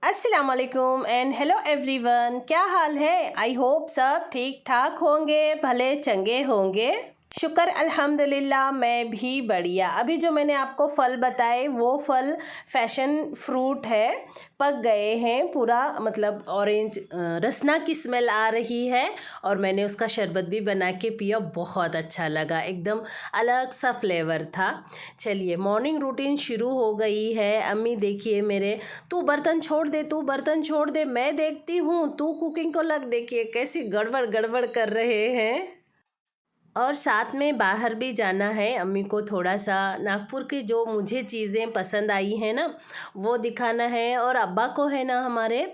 अस्सलाम वालेकुम and hello everyone. क्या हाल है? आई होप सब ठीक ठाक होंगे, भले चंगे होंगे। शुक्र अल्हम्दुलिल्लाह, मैं भी बढ़िया। अभी जो मैंने आपको फल बताए वो फल फैशन फ्रूट है, पक गए हैं पूरा, मतलब ऑरेंज रसना की स्मेल आ रही है। और मैंने उसका शरबत भी बना के पिया, बहुत अच्छा लगा, एकदम अलग सा फ्लेवर था। चलिए, मॉर्निंग रूटीन शुरू हो गई है। अम्मी देखिए मेरे, तू बर्तन छोड़ दे, तू बर्तन छोड़ दे, मैं देखती हूँ, तू कुकिंग को लग। देखिए कैसी गड़बड़ गड़बड़ कर रहे हैं। और साथ में बाहर भी जाना है, अम्मी को थोड़ा सा नागपुर की जो मुझे चीज़ें पसंद आई हैं ना वो दिखाना है। और अब्बा को है ना हमारे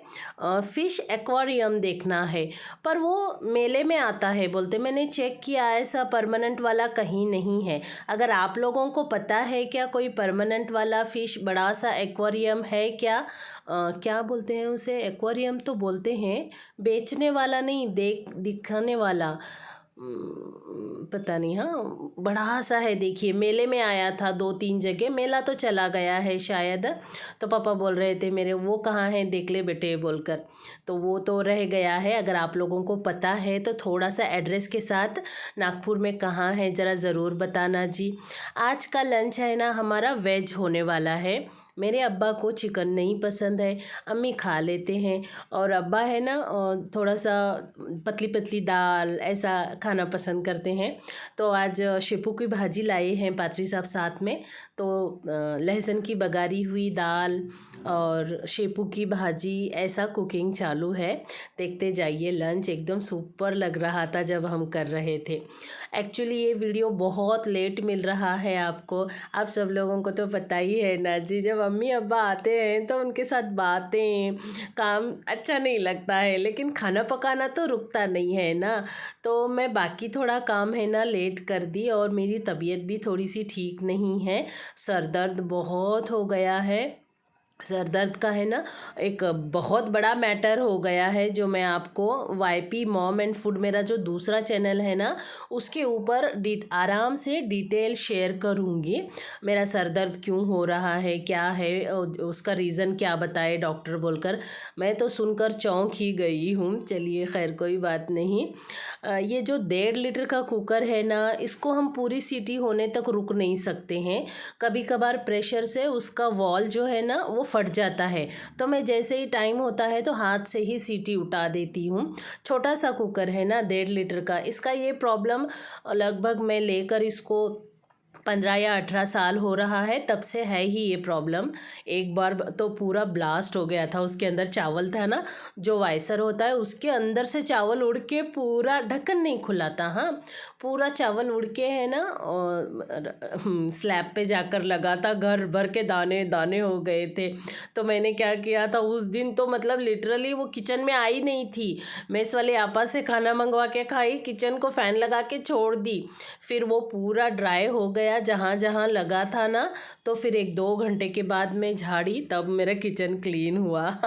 फ़िश एक्वेरियम देखना है, पर वो मेले में आता है बोलते। मैंने चेक किया, ऐसा परमानेंट वाला कहीं नहीं है। अगर आप लोगों को पता है क्या कोई परमानेंट वाला फ़िश बड़ा सा एक्वेरियम है क्या? क्या बोलते हैं उसे? एक्वेरियम तो बोलते हैं, बेचने वाला नहीं, दिखाने वाला। पता नहीं। हाँ, बड़ा सा है। देखिए मेले में आया था, 2-3 जगह मेला तो चला गया है शायद। तो पापा बोल रहे थे मेरे, वो कहाँ है देख ले बेटे बोलकर। तो वो तो रह गया है। अगर आप लोगों को पता है तो थोड़ा सा एड्रेस के साथ नागपुर में कहाँ है ज़रा ज़रूर बताना जी। आज का लंच है ना हमारा वेज होने वाला है। मेरे अब्बा को चिकन नहीं पसंद है, अम्मी खा लेते हैं। और अब्बा है ना थोड़ा सा पतली पतली दाल ऐसा खाना पसंद करते हैं। तो आज शेपू की भाजी लाए हैं पात्री साहब साथ में। तो लहसुन की बघारी हुई दाल और शेपू की भाजी, ऐसा कुकिंग चालू है। देखते जाइए, लंच एकदम सुपर लग रहा था जब हम कर रहे थे। एक्चुअली ये वीडियो बहुत लेट मिल रहा है आपको। आप सब लोगों को तो पता ही है ना जी, जब अम्मी अब्बा आते हैं तो उनके साथ बातें काम अच्छा नहीं लगता है, लेकिन खाना पकाना तो रुकता नहीं है ना। तो मैं बाकी थोड़ा काम है ना लेट कर दी। और मेरी तबीयत भी थोड़ी सी ठीक नहीं है, सर दर्द बहुत हो गया है। सर दर्द का है ना एक बहुत बड़ा मैटर हो गया है, जो मैं आपको वाईपी मॉम एंड फूड, मेरा जो दूसरा चैनल है ना उसके ऊपर आराम से डिटेल शेयर करूँगी। मेरा सर दर्द क्यों हो रहा है, क्या है उसका रीज़न, क्या बताए डॉक्टर बोलकर। मैं तो सुनकर चौंक ही गई हूँ। चलिए खैर, कोई बात नहीं। ये जो 1.5 लीटर का कुकर है ना, इसको हम पूरी सीटी होने तक रुक नहीं सकते हैं। कभी कभार प्रेशर से उसका वॉल जो है ना वो फट जाता है। तो मैं जैसे ही टाइम होता है तो हाथ से ही सीटी उठा देती हूँ। छोटा सा कुकर है ना 1.5 लीटर का, इसका ये प्रॉब्लम लगभग मैं लेकर इसको 15 या 18 साल हो रहा है, तब से है ही ये प्रॉब्लम। एक बार तो पूरा ब्लास्ट हो गया था, उसके अंदर चावल था ना, जो वाइसर होता है उसके अंदर से चावल उड़ के, पूरा ढक्कन नहीं खुला था। हाँ, पूरा चावल उड़ के है ना और स्लैब पे जाकर लगा था, घर भर के दाने दाने हो गए थे। तो मैंने क्या किया था उस दिन, तो मतलब लिटरली वो किचन में आई नहीं थी। मेस वाले आपा से खाना मंगवा के खाई, किचन को फ़ैन लगा के छोड़ दी। फिर वो पूरा ड्राई हो गया जहाँ जहाँ लगा था ना। तो फिर 1-2 घंटे के बाद मैं झाड़ी, तब मेरा किचन क्लीन हुआ।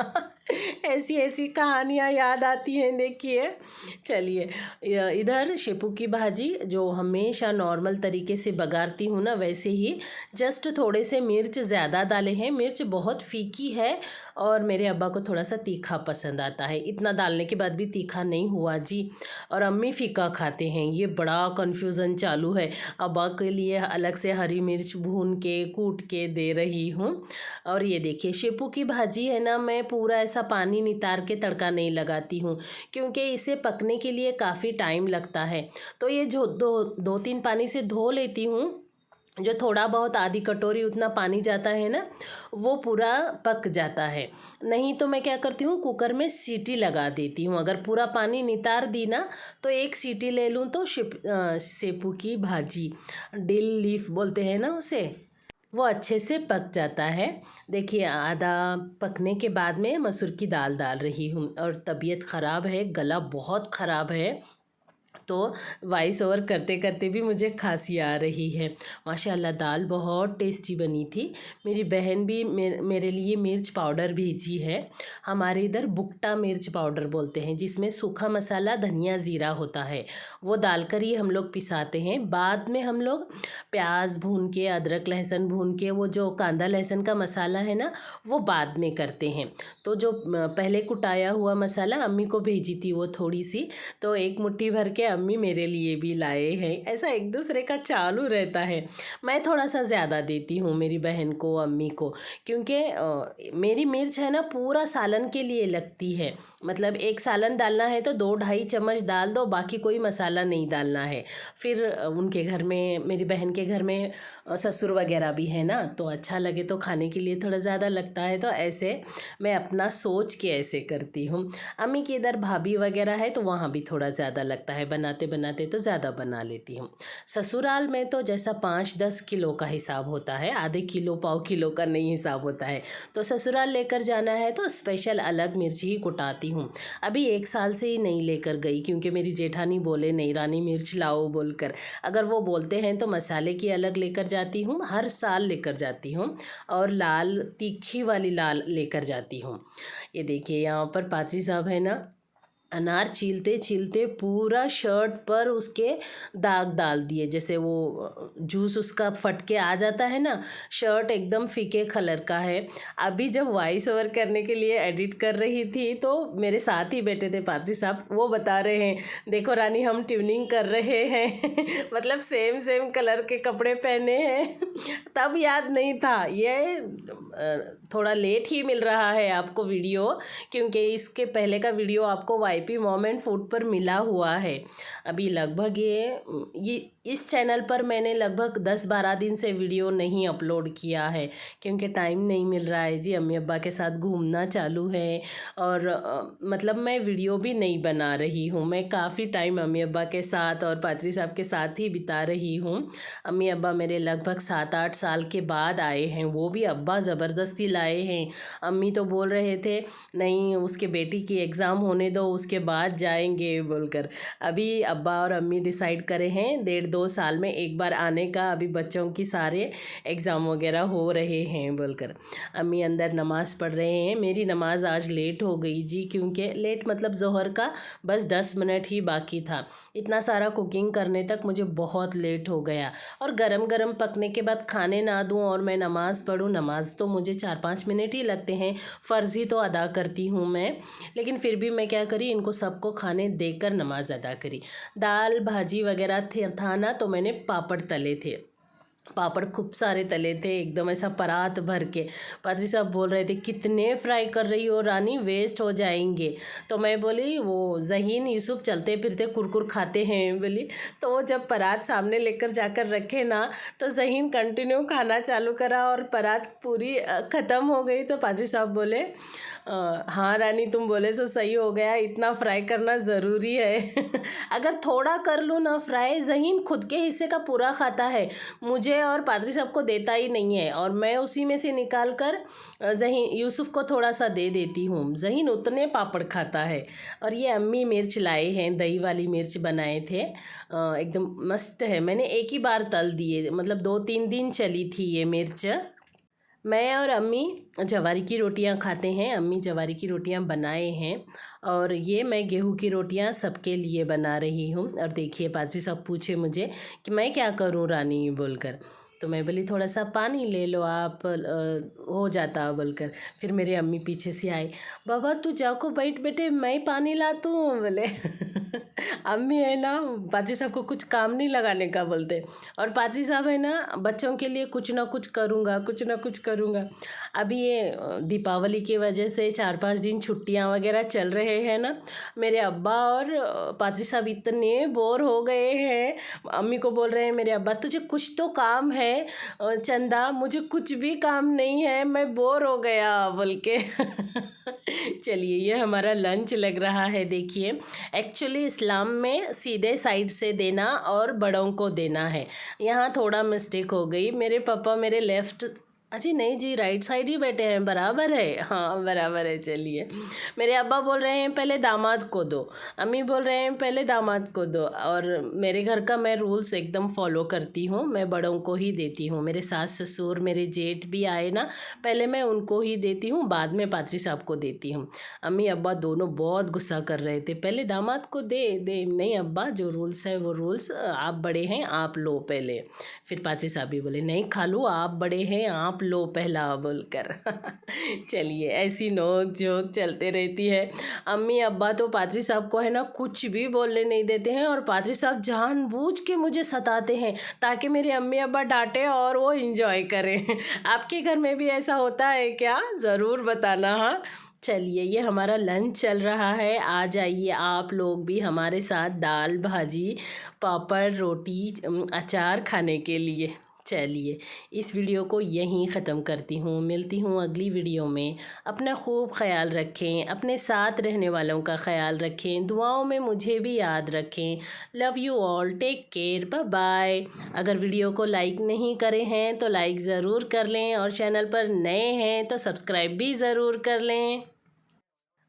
ऐसी ऐसी कहानियाँ याद आती हैं देखिए। चलिए, इधर शेपू की भाजी जो हमेशा नॉर्मल तरीके से बघारती हूँ ना, वैसे ही जस्ट थोड़े से मिर्च ज़्यादा डाले हैं। मिर्च बहुत फीकी है और मेरे अब्बा को थोड़ा सा तीखा पसंद आता है। इतना डालने के बाद भी तीखा नहीं हुआ जी। और अम्मी फीका खाते हैं, ये बड़ा कन्फ्यूज़न चालू है। अब्बा के लिए अलग से हरी मिर्च भून के कूट के दे रही हूँ। और ये देखिए शेपू की भाजी है ना, मैं पूरा ऐसा पानी नितार के तड़का नहीं लगाती हूँ, क्योंकि इसे पकने के लिए काफ़ी टाइम लगता है। तो ये जो 2-3 पानी से धो लेती हूँ। जो थोड़ा बहुत आधी कटोरी उतना पानी जाता है ना, वो पूरा पक जाता है। नहीं तो मैं क्या करती हूँ, कुकर में सीटी लगा देती हूँ। अगर पूरा पानी नितार दी ना तो एक सीटी ले लूँ तो शेपू की भाजी, डिल लीफ बोलते हैं ना उसे, वो अच्छे से पक जाता है। देखिए आधा पकने के बाद में मसूर की दाल डाल रही हूँ। और तबीयत ख़राब है, गला बहुत ख़राब है, तो वॉइस ओवर करते करते भी मुझे खांसी आ रही है। माशाल्लाह दाल बहुत टेस्टी बनी थी। मेरी बहन भी मेरे लिए मिर्च पाउडर भेजी है। हमारे इधर बुक्टा मिर्च पाउडर बोलते हैं, जिसमें सूखा मसाला, धनिया, ज़ीरा होता है। वो डालकर ही हम लोग पिसाते हैं। बाद में हम लोग प्याज भून के, अदरक लहसुन भून के, वो जो कांदा लहसुन का मसाला है ना, वो बाद में करते हैं। तो जो पहले कुटाया हुआ मसाला अम्मी को भेजी थी वो थोड़ी सी, तो एक मुट्ठी भर के अम्मी मेरे लिए भी लाए हैं। ऐसा एक दूसरे का चालू रहता है। मैं थोड़ा सा ज़्यादा देती हूँ मेरी बहन को, अम्मी को, क्योंकि मेरी मिर्च है ना पूरा सालन के लिए लगती है। मतलब एक सालन डालना है तो 2-2.5 चम्मच डाल दो, बाकी कोई मसाला नहीं डालना है। फिर उनके घर में, मेरी बहन के घर में ससुर वगैरह भी है ना, तो अच्छा लगे तो खाने के लिए थोड़ा ज़्यादा लगता है। तो ऐसे मैं अपना सोच के ऐसे करती हूँ। अम्मी के इधर भाभी वगैरह है तो वहाँ भी थोड़ा ज़्यादा लगता है, बनाते बनाते तो ज़्यादा बना लेती हूँ। ससुराल में तो जैसा 5-10 किलो का हिसाब होता है, आधे किलो पाव किलो का नहीं हिसाब होता है। तो ससुराल लेकर जाना है तो स्पेशल अलग मिर्ची ही कुटाती हूँ। अभी 1 साल से ही नहीं लेकर गई, क्योंकि मेरी जेठानी बोले नहीं रानी मिर्च लाओ बोलकर। अगर वो बोलते हैं तो मसाले की अलग लेकर जाती हूँ, हर साल लेकर जाती हूँ। और लाल तीखी वाली लाल लेकर जाती हूँ। ये देखिए यहाँ पर पात्री साहब है ना, अनार छीलते छीलते पूरा शर्ट पर उसके दाग डाल दिए। जैसे वो जूस उसका फट के आ जाता है ना, शर्ट एकदम फीके कलर का है। अभी जब वॉइस ओवर करने के लिए एडिट कर रही थी तो मेरे साथ ही बैठे थे पात्री साहब, वो बता रहे हैं देखो रानी हम ट्यूनिंग कर रहे हैं मतलब सेम सेम कलर के कपड़े पहने हैं तब याद नहीं था। ये थोड़ा लेट ही मिल रहा है आपको वीडियो, क्योंकि इसके पहले का वीडियो आपको वाईपी मॉम एंड फूड पर मिला हुआ है। अभी लगभग ये इस चैनल पर मैंने लगभग 10-12 दिन से वीडियो नहीं अपलोड किया है, क्योंकि टाइम नहीं मिल रहा है जी। अम्मी अब्बा के साथ घूमना चालू है और मतलब मैं वीडियो भी नहीं बना रही हूँ। मैं काफ़ी टाइम अम्मी अब्बा के साथ और पात्री साहब के साथ ही बिता रही हूँ। अम्मी अब्बा मेरे लगभग 7-8 साल के बाद आए हैं, वो भी अब्बा ज़बरदस्ती लाए हैं। अम्मी तो बोल रहे थे नहीं उसके बेटी की एग्ज़ाम होने दो उसके बाद जाएंगे बोलकर। अभी अब्बा और अम्मी डिसाइड करे हैं 1.5-2 साल में एक बार आने का। अभी बच्चों की सारे एग्ज़ाम वगैरह हो रहे हैं बोलकर। अम्मी अंदर नमाज़ पढ़ रहे हैं। मेरी नमाज़ आज लेट हो गई जी, क्योंकि लेट मतलब ज़ोहर का बस 10 मिनट ही बाकी था। इतना सारा कुकिंग करने तक मुझे बहुत लेट हो गया, और गरम गरम पकने के बाद खाने ना दूँ और मैं नमाज़ पढ़ूँ। नमाज़ तो मुझे 4-5 मिनट ही लगते हैं, फ़र्ज़ ही तो अदा करती हूँ मैं, लेकिन फिर भी मैं क्या करी, इनको सबको खाने देकर नमाज़ अदा करी। दाल भाजी वगैरह था ना, तो मैंने पापड़ तले थे। पापड़ खूब सारे तले थे, एकदम ऐसा परात भर के। पादरी साहब बोल रहे थे कितने फ्राई कर रही हो रानी, वेस्ट हो जाएंगे। तो मैं बोली वो ज़हीन यूसुफ चलते फिरते कुरकुर खाते हैं बोली। तो वो जब परात सामने लेकर जाकर रखे ना, तो ज़हीन कंटिन्यू खाना चालू करा और परात पूरी ख़त्म हो गई। तो पादरी साहब बोले हाँ रानी तुम बोले सो सही हो गया, इतना फ्राई करना ज़रूरी है अगर थोड़ा कर लूँ ना फ्राई, ज़हीन खुद के हिस्से का पूरा खाता है, मुझे और पादरी साहब को देता ही नहीं है, और मैं उसी में से निकाल कर ज़हीन यूसुफ को थोड़ा सा दे देती हूँ। ज़हीन उतने पापड़ खाता है। और ये अम्मी मिर्च लाए हैं, दही वाली मिर्च बनाए थे, एकदम मस्त है। मैंने एक ही बार तल दिए, मतलब 2-3 दिन चली थी ये मिर्च। मैं और अम्मी जवारी की रोटियां खाते हैं। अम्मी जवारी की रोटियां बनाए हैं, और ये मैं गेहूं की रोटियां सबके लिए बना रही हूँ। और देखिए पाजी साहब पूछे मुझे कि मैं क्या करूँ रानी बोलकर, तो मैं बोली थोड़ा सा पानी ले लो आप, हो जाता बोलकर। फिर मेरे अम्मी पीछे से आए, बाबा तू जाको बैठ बेटे मैं पानी लाती हूँ बोले अम्मी है ना पादरी साहब को कुछ काम नहीं लगाने का बोलते, और पादरी साहब है ना बच्चों के लिए कुछ ना कुछ करूँगा, कुछ ना कुछ करूँगा। अभी ये दीपावली की वजह से 4-5 दिन छुट्टियाँ वगैरह चल रहे हैं ना, मेरे अब्बा और पादरी साहब इतने बोर हो गए हैं। अम्मी को बोल रहे हैं मेरे अब्बा तुझे कुछ तो काम है चंदा, मुझे कुछ भी काम नहीं है, मैं बोर हो गया बोल के चलिए ये हमारा लंच लग रहा है। देखिए एक्चुअली इस्लाम में सीधे साइड से देना और बड़ों को देना है, यहाँ थोड़ा मिस्टेक हो गई। मेरे पापा मेरे लेफ़्ट अजी नहीं जी, राइट साइड ही बैठे हैं, बराबर है, हाँ बराबर है। चलिए, मेरे अब्बा बोल रहे हैं पहले दामाद को दो, अम्मी बोल रहे हैं पहले दामाद को दो। और मेरे घर का मैं रूल्स एकदम फॉलो करती हूँ, मैं बड़ों को ही देती हूँ। मेरे सास ससुर मेरे जेठ भी आए ना, पहले मैं उनको ही देती हूँ, बाद में पात्री साहब को देती हूँ। अम्मी अब्बा दोनों बहुत गुस्सा कर रहे थे, पहले दामाद को दे दे, नहीं अब्बा जो रूल्स है वो रूल्स, आप बड़े हैं आप लो पहले। फिर पात्री साहब भी बोले नहीं खालू आप बड़े हैं आप लो पहला बोलकर। चलिए, ऐसी नोक झोंक चलते रहती है। अम्मी अब्बा तो पादरी साहब को है ना कुछ भी बोलने नहीं देते हैं, और पादरी साहब जानबूझ के मुझे सताते हैं ताकि मेरे अम्मी अब्बा डांटे और वो इंजॉय करें। आपके घर में भी ऐसा होता है क्या? ज़रूर बताना। हाँ, चलिए, ये हमारा लंच चल रहा है, आ जाइए आप लोग भी हमारे साथ दाल भाजी पापड़ रोटी अचार खाने के लिए। चलिए, इस वीडियो को यहीं ख़त्म करती हूँ, मिलती हूँ अगली वीडियो में। अपना खूब ख्याल रखें, अपने साथ रहने वालों का ख्याल रखें, दुआओं में मुझे भी याद रखें। Love you all, take care, bye bye. अगर वीडियो को लाइक नहीं करे हैं तो लाइक ज़रूर कर लें, और चैनल पर नए हैं तो सब्सक्राइब भी ज़रूर कर लें।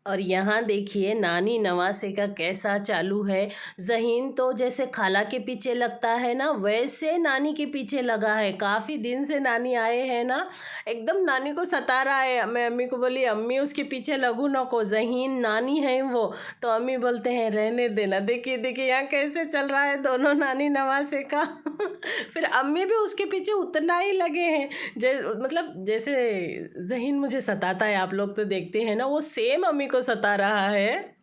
और यहाँ देखिए नानी नवासे का कैसा चालू है। ज़हीन तो जैसे खाला के पीछे लगता है ना, वैसे नानी के पीछे लगा है। काफ़ी दिन से नानी आए हैं ना, एकदम नानी को सता रहा है। मैं अम्मी को बोली अम्मी उसके पीछे लगू ना को, ज़हीन नानी है वो। तो अम्मी बोलते हैं रहने देना। देखिए देखिए यहाँ कैसे चल रहा है दोनों नानी नवासे का। फिर अम्मी भी उसके पीछे उतना ही लगे हैं। मतलब जैसे ज़हीन मुझे सताता है, आप लोग तो देखते हैं ना, वो सेम अम्मी को सता रहा है।